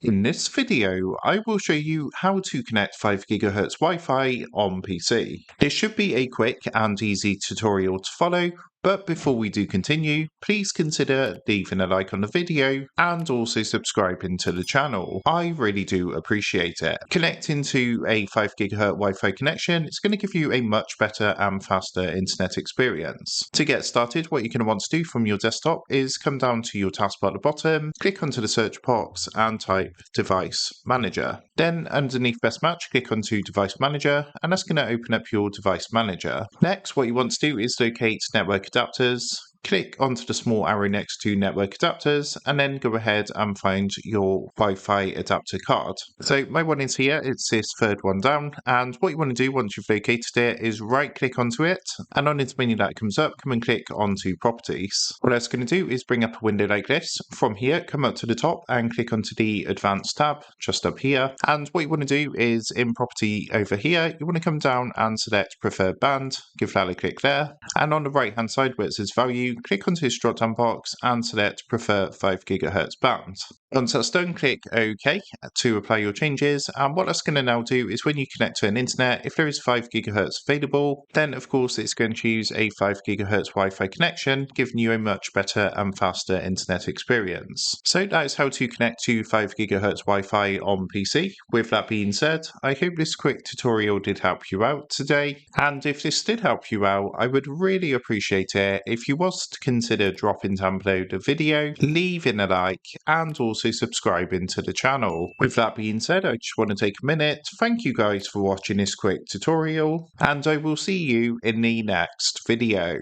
In this video, I will show you how to connect 5 GHz Wi-Fi on PC. This should be a quick and easy tutorial to follow, but before we do continue, please consider leaving a like on the video and also subscribing to the channel. I really do appreciate it. Connecting to a 5 GHz Wi-Fi connection is going to give you a much better and faster internet experience. To get started, what you're going to want to do from your desktop is come down to your taskbar at the bottom, click onto the search box and type Device Manager. Then underneath Best Match, click onto Device Manager, and that's going to open up your device manager. Next, what you want to do is locate network adapters. Click onto the small arrow next to network adapters and then go ahead and find your Wi-Fi adapter card. So my one is here, it's this third one down, and what you want to do once you've located it is right click onto it, and on this menu that comes up, come and click onto properties. What that's going to do is bring up a window like this. From here, come up to the top and click onto the advanced tab just up here, and what you want to do is in property over here, you want to come down and select preferred band, give that a click there, and on the right hand side where it says value, click onto this drop down box and select prefer 5 GHz band. Once that's done, click OK to apply your changes, and what that's going to now do is when you connect to an internet, if there is 5 GHz available, then of course it's going to choose a 5 GHz Wi-Fi connection, giving you a much better and faster internet experience. So that is how to connect to 5 GHz Wi-Fi on PC. With that being said, I hope this quick tutorial did help you out today, and if this did help you out, I would really appreciate it if you was to consider dropping down below the video, leaving a like, and also subscribing to the channel. With that being said, I just want to take a minute to thank you guys for watching this quick tutorial, and I will see you in the next video.